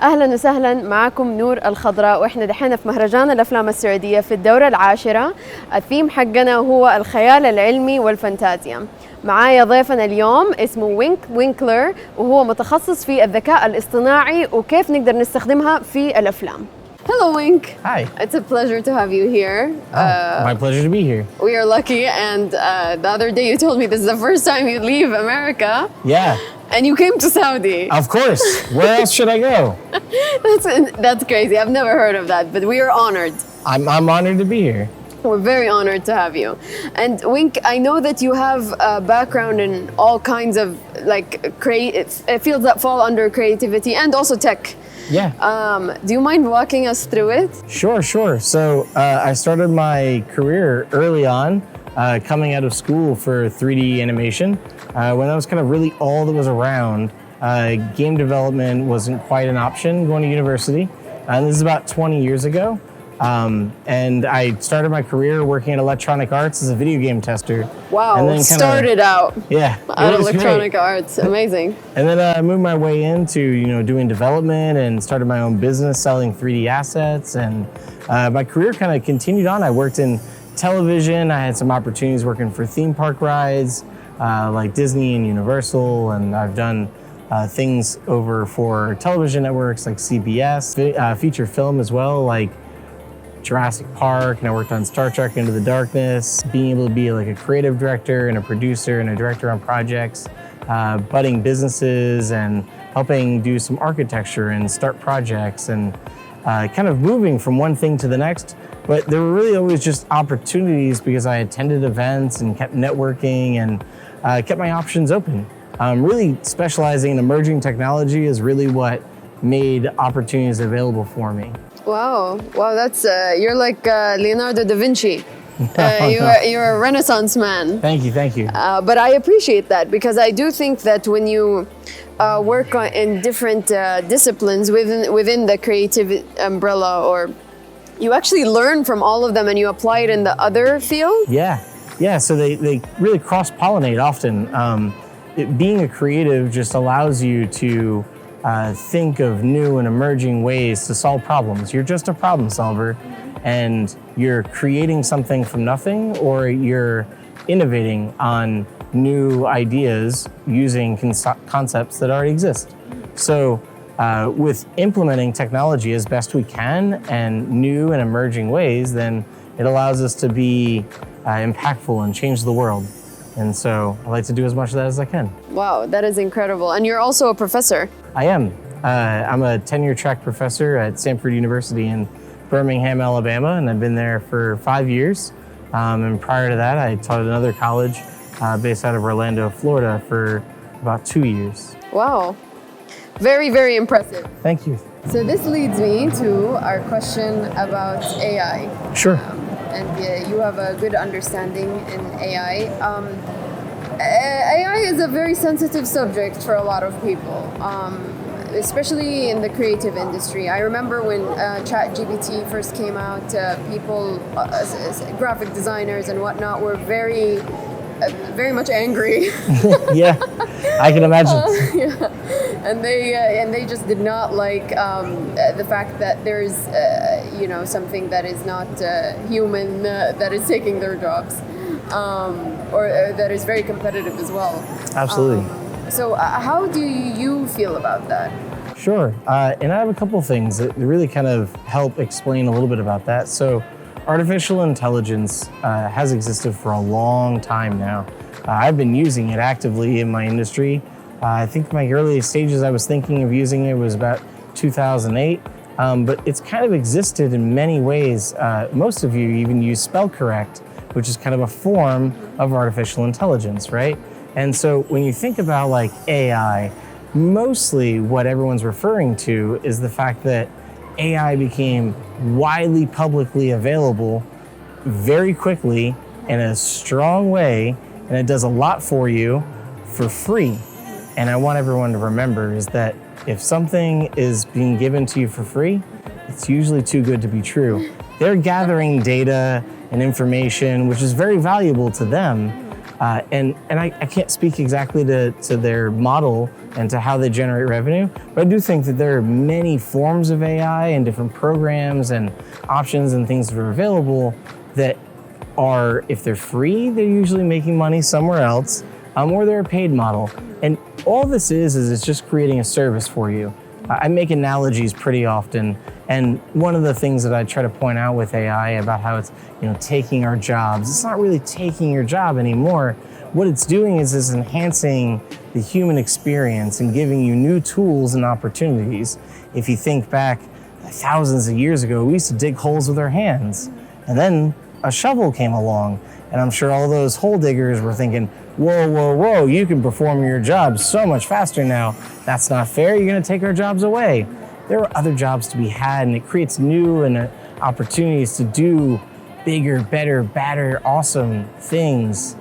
أهلا وسهلا معكم نور الخضراء، وإحنا دحين في مهرجان الأفلام السعودية في الدورة العاشرة. الثيم حقنا هو الخيال العلمي والفنتازيا. معايا ضيفنا اليوم اسمه وينك وينكلر، وهو متخصص في الذكاء الاصطناعي وكيف نقدر نستخدمها في الأفلام. Hello, Wink. Hi. It's a pleasure to have you here. My pleasure to be here. We are lucky, and the other day you told me this is the first time you leave America. Yeah. And you came to Saudi. Of course. Where else should I go? That's crazy. I've never heard of that, but we are honored. I'm honored to be here. We're very honored to have you. And Wink, I know that you have a background in all kinds of fields that fall under creativity and also tech. Yeah. Do you mind walking us through it? Sure. So I started my career early on, coming out of school for 3D animation. When that was kind of really all that was around, game development wasn't quite an option going to university. And this is about 20 years ago. And I started my career working in electronic arts as a video game tester. Wow, and then started out. Yeah, out of electronic arts, amazing. And then I moved my way into doing development and started my own business selling 3D assets. And my career kind of continued on. I worked in television. I had some opportunities working for theme park rides like Disney and Universal, and I've done things over for television networks like CBS, feature film as well, like Jurassic Park, and I worked on Star Trek Into the Darkness, being able to be like a creative director and a producer and a director on projects, budding businesses and helping do some architecture and start projects and kind of moving from one thing to the next. But there were really always just opportunities because I attended events and kept networking and kept my options open. Really specializing in emerging technology is really what made opportunities available for me. Wow, that's you're like Leonardo da Vinci. You're a Renaissance man. Thank you. But I appreciate that because I do think that when you work in different disciplines within the creative umbrella, or you actually learn from all of them and you apply it in the other field. Yeah. So they really cross-pollinate often. Being a creative just allows you to think of new and emerging ways to solve problems. You're just a problem solver, and you're creating something from nothing, or you're innovating on new ideas using concepts that already exist. So with implementing technology as best we can and new and emerging ways, then it allows us to be impactful and change the world. And so I like to do as much of that as I can. Wow, that is incredible. And you're also a professor. I am. I'm a tenure track professor at Stanford University in Birmingham, Alabama, and I've been there for 5 years. And prior to that, I taught at another college based out of Orlando, Florida for about 2 years. Wow. Very, very impressive. Thank you. So this leads me to our question about AI. Sure. And you have a good understanding in AI. AI is a very sensitive subject for a lot of people, especially in the creative industry. I remember when ChatGPT first came out, people, graphic designers and whatnot, were very much angry. Yeah, I can imagine. And they just did not like the fact that there's something that is not human that is taking their jobs, or that is very competitive as well. Absolutely. So how do you feel about that? Sure, and I have a couple things that really kind of help explain a little bit about that. So artificial intelligence has existed for a long time now. I've been using it actively in my industry. I think my earliest stages I was thinking of using it was about 2008, but it's kind of existed in many ways. Most of you even use spell correct, which is kind of a form of artificial intelligence, right? And so when you think about like AI, mostly what everyone's referring to is the fact that AI became widely publicly available very quickly in a strong way, and it does a lot for you for free. And I want everyone to remember is that if something is being given to you for free, it's usually too good to be true. They're gathering data and information, which is very valuable to them, And I can't speak exactly to their model and to how they generate revenue, but I do think that there are many forms of AI and different programs and options and things that are available that are, if they're free, they're usually making money somewhere else, or they're a paid model. And all this is it's just creating a service for you. I make analogies pretty often, and one of the things that I try to point out with AI about how it's taking our jobs, it's not really taking your job anymore. What it's doing is enhancing the human experience and giving you new tools and opportunities. If you think back thousands of years ago, we used to dig holes with our hands, and then a shovel came along, and I'm sure all those hole diggers were thinking, whoa, you can perform your job so much faster now. That's not fair, you're gonna take our jobs away. There are other jobs to be had, and it creates new and opportunities to do bigger, better, badder, awesome things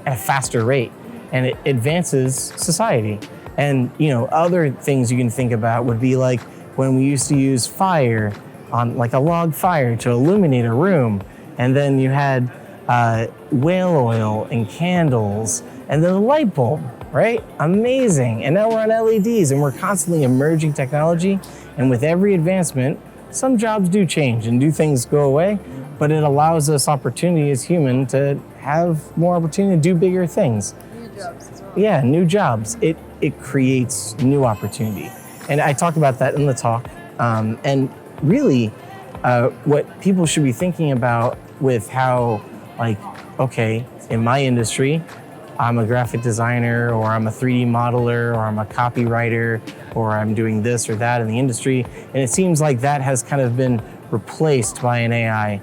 at a faster rate, and it advances society. And other things you can think about would be like when we used to use fire on like a log fire to illuminate a room, and then you had whale oil and candles, and then a light bulb, right? Amazing. And now we're on LEDs, and we're constantly emerging technology. And with every advancement, some jobs do change and do things go away, but it allows us opportunity as human to have more opportunity to do bigger things. New jobs as well. Yeah, new jobs. It creates new opportunity. And I talk about that in the talk. And really, what people should be thinking about with how, okay, in my industry, I'm a graphic designer, or I'm a 3D modeler, or I'm a copywriter, or I'm doing this or that in the industry, and it seems like that has kind of been replaced by an AI.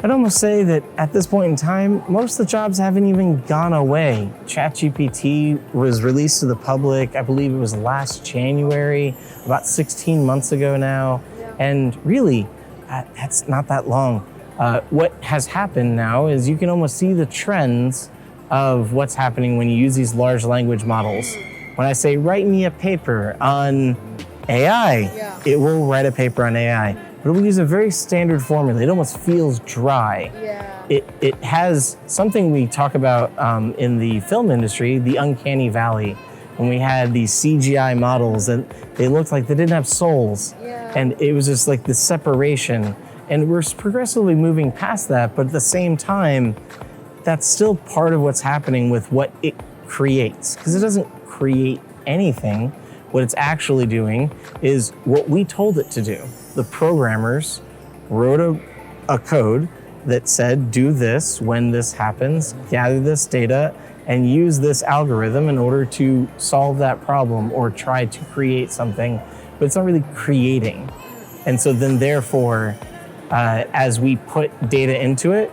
I'd almost say that at this point in time, most of the jobs haven't even gone away. ChatGPT was released to the public, I believe it was last January, about 16 months ago now, and really, that's not that long. What has happened now is you can almost see the trends of what's happening when you use these large language models. When I say, write me a paper on AI, it will write a paper on AI, but it will use a very standard formula. It almost feels dry. It has something we talk about in the film industry, the uncanny valley, when we had these CGI models and they looked like they didn't have souls. And it was just like this separation. And we're progressively moving past that, but at the same time, that's still part of what's happening with what it creates, because it doesn't create anything. What it's actually doing is what we told it to do. The programmers wrote a code that said, do this when this happens, gather this data, and use this algorithm in order to solve that problem or try to create something, but it's not really creating. And so then therefore, as we put data into it,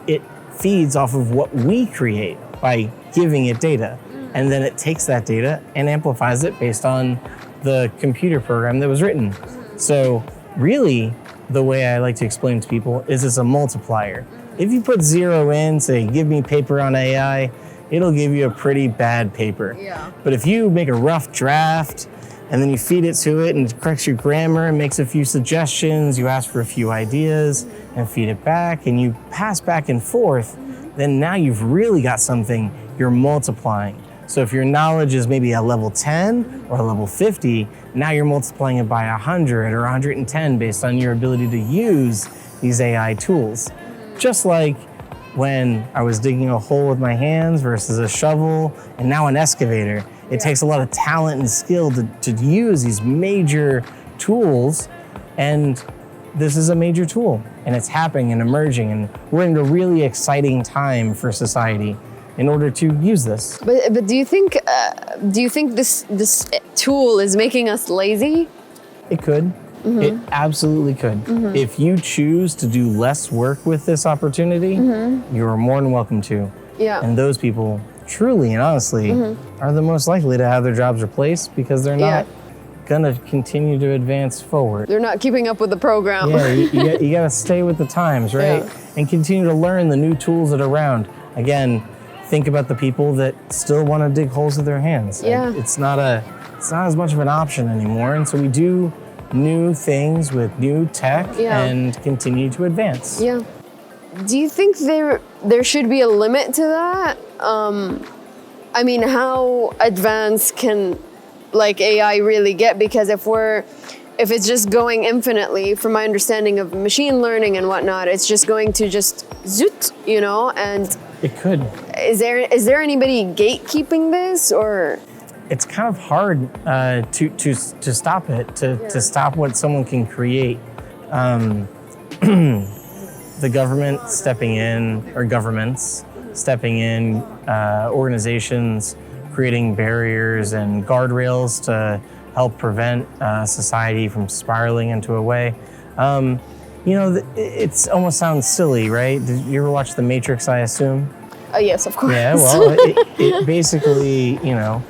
it feeds off of what we create by giving it data. And then it takes that data and amplifies it based on the computer program that was written. So really, the way I like to explain to people is it's a multiplier. If you put 0 in, say, give me paper on AI, it'll give you a pretty bad paper. But if you make a rough draft, and then you feed it to it and it corrects your grammar and makes a few suggestions, you ask for a few ideas and feed it back, and you pass back and forth, then now you've really got something you're multiplying. So if your knowledge is maybe a level 10 or a level 50, now you're multiplying it by 100 or 110 based on your ability to use these AI tools. Just like when I was digging a hole with my hands versus a shovel and now an excavator. It takes a lot of talent and skill to use these major tools, and this is a major tool, and it's happening and emerging, and we're in a really exciting time for society in order to use this. But do you think this tool is making us lazy? It could. It absolutely could. If you choose to do less work with this opportunity, you're more than welcome to. And those people truly and honestly are the most likely to have their jobs replaced because they're not gonna continue to advance forward. They're not keeping up with the program. You gotta stay with the times, right? And continue to learn the new tools that are around. Again, think about the people that still wanna dig holes with their hands. It's not as much of an option anymore, and so we do new things with new tech and continue to advance. Do you think there should be a limit to that? I mean, how advanced can like AI really get? Because if it's just going infinitely, from my understanding of machine learning and whatnot, it's just going to just zoot, you know, and It could. is there anybody gatekeeping this, or? It's kind of hard to stop it, to stop what someone can create. The government stepping in, or governments stepping in, organizations creating barriers and guardrails to help prevent society from spiraling into a way. You know, it almost sounds silly, right? Did you ever watch The Matrix, I assume? Yes, of course. Yeah, well, it basically, you know,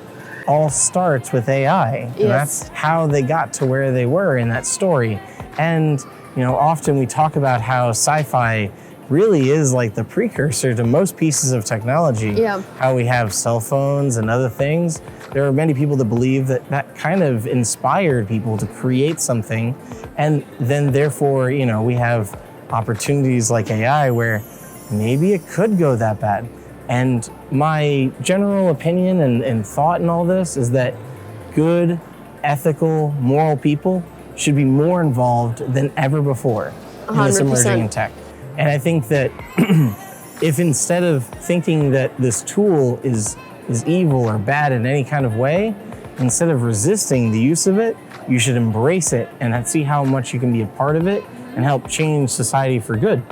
all starts with AI. And Yes. that's how they got to where they were in that story. And, you know, often we talk about how sci-fi really is like the precursor to most pieces of technology. Yeah. How we have cell phones and other things. There are many people that believe that that kind of inspired people to create something. And then therefore, you know, we have opportunities like AI where maybe it could go that bad. And my general opinion and thought in all this is that good, ethical, moral people should be more involved than ever before in this 100%. emerging tech. And I think that if instead of thinking that this tool is evil or bad in any kind of way, instead of resisting the use of it, you should embrace it and see how much you can be a part of it and help change society for good,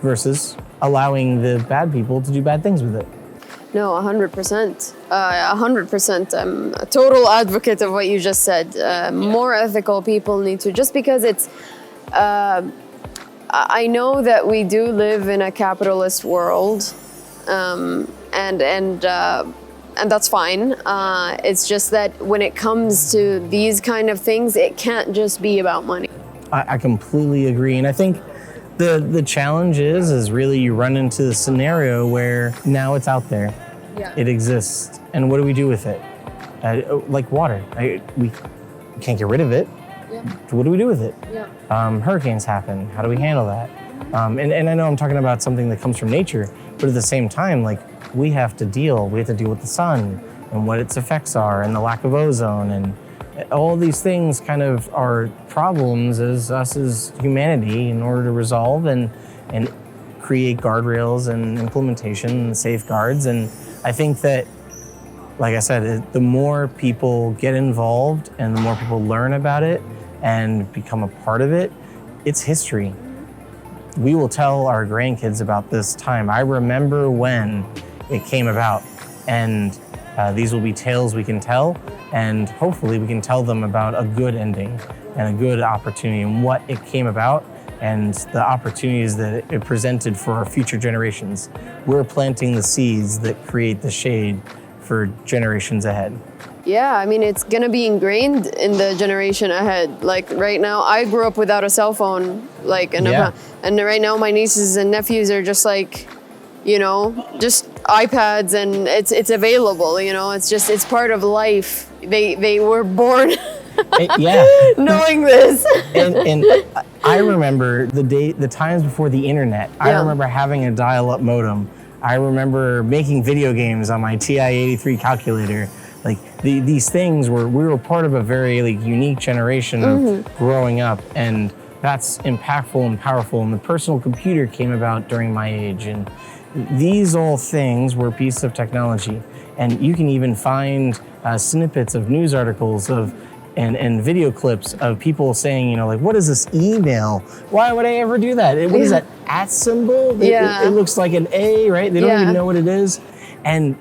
versus allowing the bad people to do bad things with it. No, 100%. 100%. I'm a total advocate of what you just said. More ethical people need to, just because it's, I know that we do live in a capitalist world, and that's fine. It's just that when it comes to these kind of things, it can't just be about money. I completely agree. And I think the challenge is really you run into the scenario where now it's out there. Yeah. It exists. And what do we do with it? Like water. We can't get rid of it. Yeah. What do we do with it? Yeah. Hurricanes happen. How do we handle that? And I know I'm talking about something that comes from nature, but at the same time, like we have to deal with the sun and what its effects are and the lack of ozone, and all these things kind of are problems as humanity in order to resolve and create guardrails and implementation and safeguards. And I think that, like I said, the more people get involved and the more people learn about it and become a part of it, it's history. We will tell our grandkids about this time. I remember when it came about, and these will be tales we can tell, and hopefully we can tell them about a good ending and a good opportunity and what it came about and the opportunities that it presented for our future generations. We're planting the seeds that create the shade for generations ahead. Yeah, I mean, it's gonna be ingrained in the generation ahead. Like right now, I grew up without a cell phone, and right now my nieces and nephews are just like, you know, just iPads, and it's available. You know, it's part of life. They were born knowing this. and I remember the times before the internet. I remember having a dial-up modem. I remember making video games on my TI-83 calculator. Like these things we were part of a very unique generation of growing up, and that's impactful and powerful. And the personal computer came about during my age, and these all things were pieces of technology. And you can even find snippets of news articles and video clips of people saying, you know, like, what is this email? Why would I ever do that? What is that @ symbol? It looks like an A, right? They don't even know what it is. And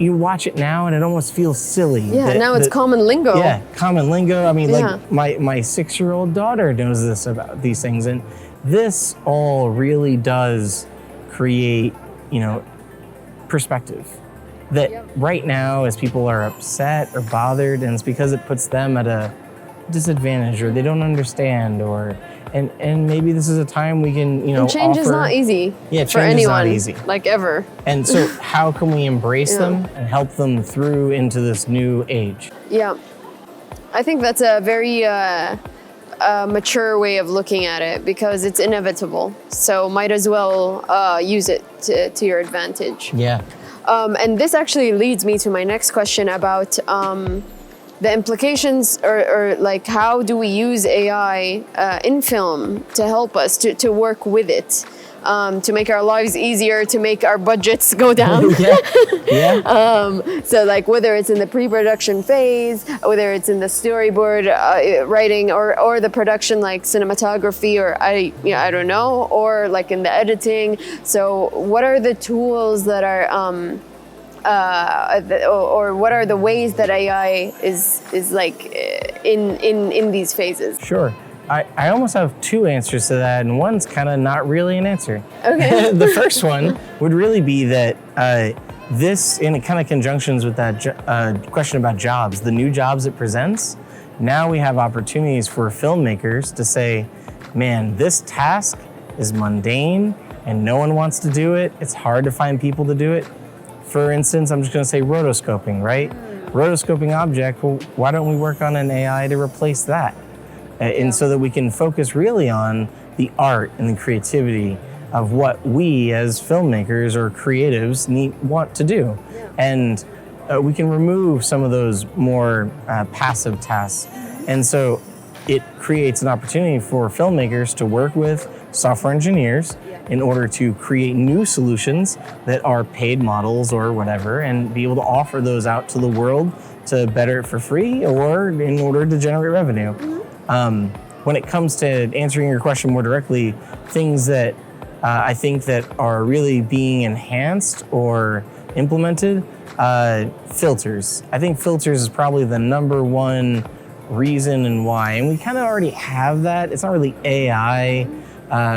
you watch it now and it almost feels silly. Yeah, now it's common lingo. Yeah, common lingo. I mean, like my 6-year-old daughter knows this about these things. And this all really does create, you know, perspective. That right now, as people are upset or bothered, and it's because it puts them at a disadvantage, or they don't understand, and maybe this is a time we can, you know, and change is not easy for anyone, is not easy. like ever. And so how can we embrace them and help them through into this new age? Yeah, I think that's a very a mature way of looking at it because it's inevitable. So might as well use it to your advantage. Yeah. And this actually leads me to my next question about the implications or like how do we use AI in film to help us to work with it, to make our lives easier, to make our budgets go down. So like whether it's in the pre-production phase, whether it's in the storyboard writing or the production like cinematography or I don't know, or like in the editing. So what are the tools that are or what are the ways that AI is like in these phases? Sure. I almost have two answers to that, and one's kind of not really an answer. Okay. The first one would really be that this, in kind of conjunctions with that question about jobs, the new jobs it presents, now we have opportunities for filmmakers to say, man, this task is mundane and no one wants to do it. It's hard to find people to do it. For instance, I'm just going to say rotoscoping, right? Rotoscoping object, well, why don't we work on an AI to replace that? And so that we can focus really on the art and the creativity of what we as filmmakers or creatives want to do. And we can remove some of those more passive tasks. And so it creates an opportunity for filmmakers to work with software engineers in order to create new solutions that are paid models or whatever, and be able to offer those out to the world to better it for free or in order to generate revenue. When it comes to answering your question more directly, things that I think that are really being enhanced or implemented, filters. I think filters is probably the number one reason and why, and we kind of already have that. It's not really AI.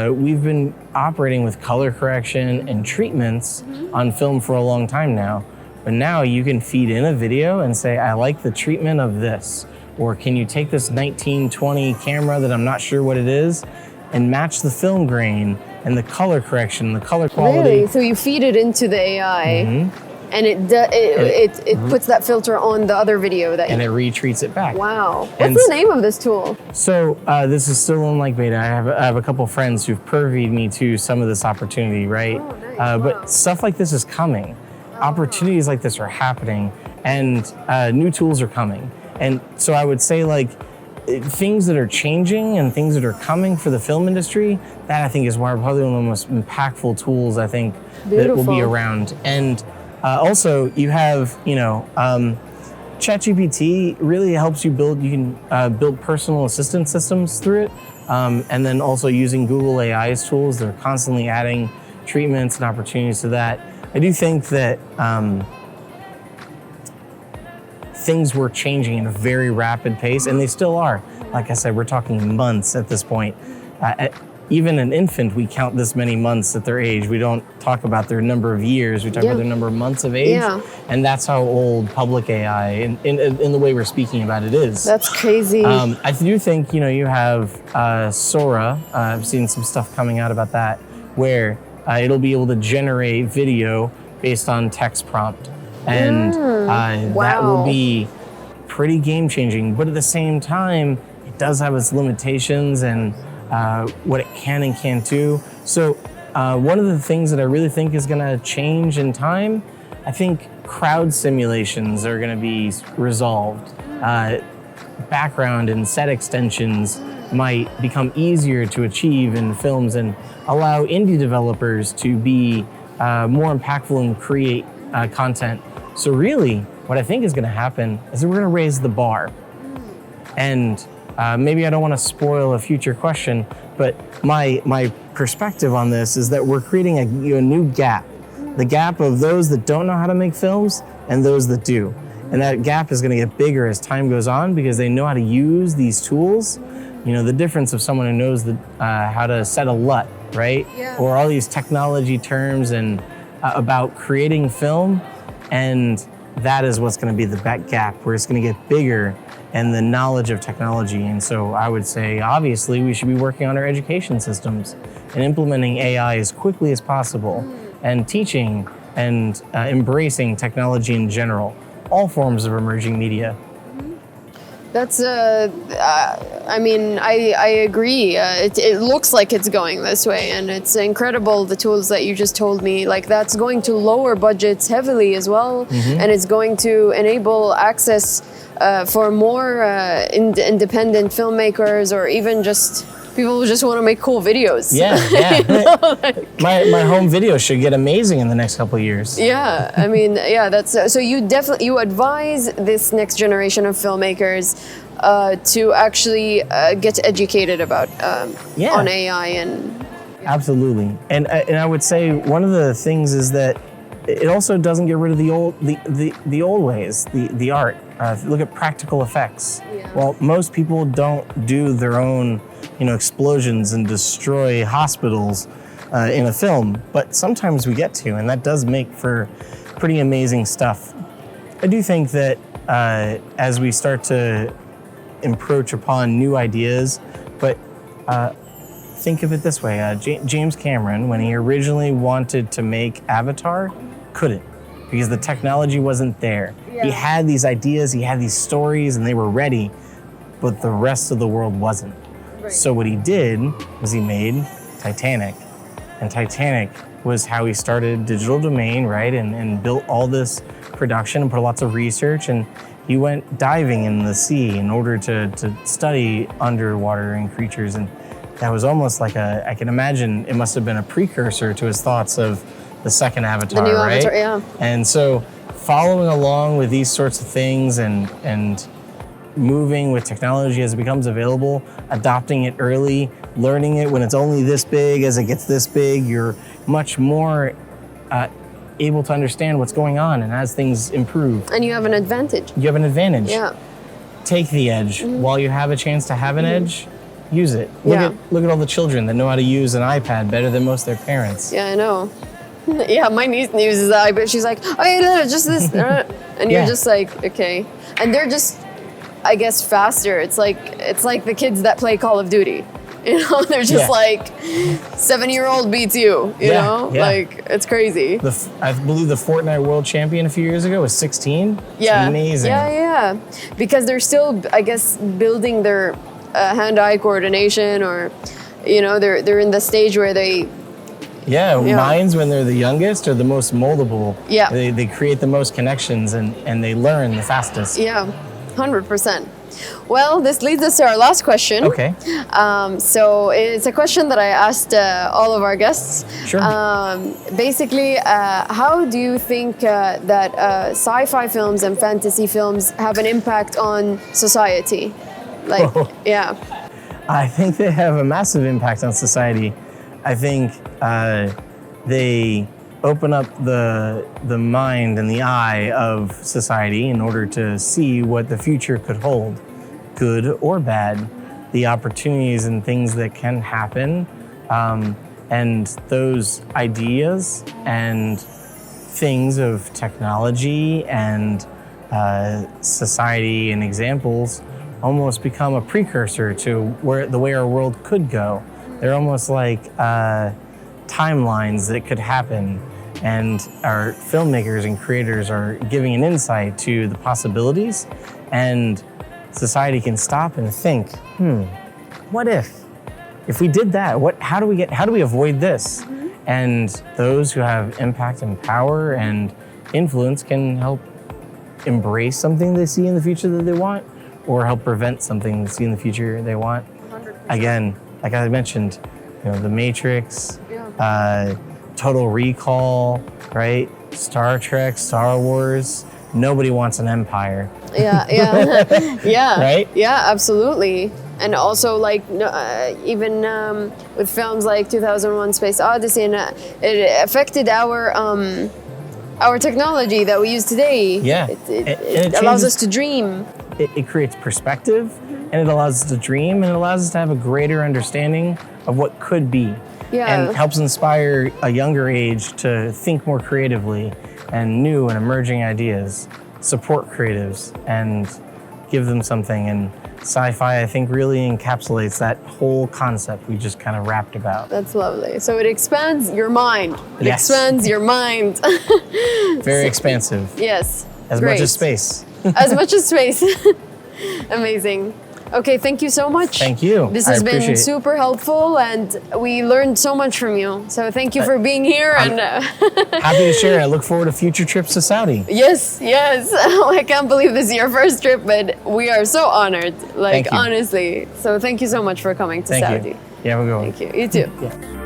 We've been operating with color correction and treatments on film for a long time now, but now you can feed in a video and say, I like the treatment of this. Or can you take this 1920 camera that I'm not sure what it is and match the film grain and the color correction, the color quality. Really? So you feed it into the AI and it puts that filter on the other video that and it retreats it back. Wow. What's the name of this tool? So this is still in like beta. I have a couple friends who've purvied me to some of this opportunity, right? Oh, nice. But stuff like this is coming. Opportunities like this are happening, and new tools are coming. And so I would say like things that are changing and things that are coming for the film industry, that I think is probably one of the most impactful tools I think that will be around. And also you have, ChatGPT really helps you build, you can build personal assistant systems through it. And then also using Google AI's tools, they're constantly adding treatments and opportunities to that. I do think that things were changing at a very rapid pace, and they still are. Like I said, we're talking months at this point. Even an infant, we count this many months at their age. We don't talk about their number of years. We talk about their number of months of age. Yeah. And that's how old public AI, in the way we're speaking about it, is. That's crazy. I do think, you have Sora. I've seen some stuff coming out about that, where it'll be able to generate video based on text prompt. And that will be pretty game-changing. But at the same time, it does have its limitations and what it can and can't do. So one of the things that I really think is going to change in time, I think crowd simulations are going to be resolved. Background and set extensions might become easier to achieve in films and allow indie developers to be more impactful and create content. So really, what I think is going to happen is that we're going to raise the bar. And maybe I don't want to spoil a future question, but my perspective on this is that we're creating a new gap. The gap of those that don't know how to make films and those that do. And that gap is going to get bigger as time goes on because they know how to use these tools. The difference of someone who knows how to set a LUT, right? Yeah. Or all these technology terms and about creating film. And that is what's going to be the gap where it's going to get bigger and the knowledge of technology. And so I would say, obviously, we should be working on our education systems and implementing AI as quickly as possible and teaching and embracing technology in general, all forms of emerging media. That's, I mean, I agree. It looks like it's going this way, and it's incredible, the tools that you just told me. Like, that's going to lower budgets heavily as well, and it's going to enable access for more independent filmmakers, or even just people who just want to make cool videos. Yeah. You know, like, my home video should get amazing in the next couple of years. yeah, I mean, yeah, that's so you advise this next generation of filmmakers to actually get educated about on AI and absolutely. And I would say one of the things is that it also doesn't get rid of the old ways, the art. Look at practical effects. Yeah. Well, most people don't do their own, explosions and destroy hospitals in a film, but sometimes we get to, and that does make for pretty amazing stuff. I do think that as we start to encroach upon new ideas, but think of it this way, James Cameron, when he originally wanted to make Avatar, couldn't, because the technology wasn't there. Yeah. He had these ideas, he had these stories, and they were ready, but the rest of the world wasn't. Right. So what he did was he made Titanic. And Titanic was how he started Digital Domain, right? And built all this production and put lots of research. And he went diving in the sea in order to study underwater creatures. And that was almost like I can imagine it must have been a precursor to his thoughts of the second Avatar, the new right? Avatar, yeah. And so following along with these sorts of things and moving with technology as it becomes available, adopting it early, learning it when it's only this big, as it gets this big, you're much more able to understand what's going on, and as things improve. And you have an advantage. You have an advantage. Yeah. Take the edge. While you have a chance to have an edge, use it. Look at all the children that know how to use an iPad better than most of their parents. Yeah, I know. Yeah, my niece uses the iPad. She's like, oh yeah, just this. And you're just like, okay. And they're just, I guess, faster. It's like the kids that play Call of Duty. They're just like 7-year-old beats you, you know? Yeah. Like, it's crazy. I believe the Fortnite world champion a few years ago was 16. Yeah. It's amazing. Yeah. Because they're still, I guess, building their hand-eye coordination, or, they're in the stage where they... Yeah, minds when they're the youngest are the most moldable. Yeah. They create the most connections and they learn the fastest. Yeah, 100%. Well, this leads us to our last question. Okay. So it's a question that I asked all of our guests. Sure. Basically, how do you think that sci-fi films and fantasy films have an impact on society? Like, yeah. I think they have a massive impact on society. I think they open up the mind and the eye of society in order to see what the future could hold, good or bad, the opportunities and things that can happen, and those ideas and things of technology and society and examples almost become a precursor to the way our world could go. They're almost like timelines that could happen, and our filmmakers and creators are giving an insight to the possibilities, and society can stop and think, what if we did that? How do we avoid this? And those who have impact and power and influence can help embrace something they see in the future that they want, or help prevent something they see in the future they want. 100%. Again, like I mentioned, The Matrix, Total Recall, right? Star Trek, Star Wars. Nobody wants an empire. Yeah. Right? Yeah, absolutely. And also, like, even with films like 2001: Space Odyssey, and it affected our technology that we use today. Yeah. It allows us to dream. It creates perspective, and it allows us to dream, and it allows us to have a greater understanding of what could be. Yeah. And helps inspire a younger age to think more creatively and new and emerging ideas, support creatives, and give them something. And sci-fi, I think, really encapsulates that whole concept we just kind of rapped about. That's lovely. So it expands your mind. It Yes. expands your mind. Very expansive. Yes. As Great. much as space. As much as space. Amazing. Okay, thank you so much. Thank you. This I has been appreciate it. super helpful, and we learned so much from you. So thank you for being here. And Happy to share. I look forward to future trips to Saudi. yes, yes. I can't believe this is your first trip, but we are so honored. Like Thank you. honestly. So thank you so much for coming to Thank Saudi. you. Yeah, we'll go. Thank you. You too. Yeah.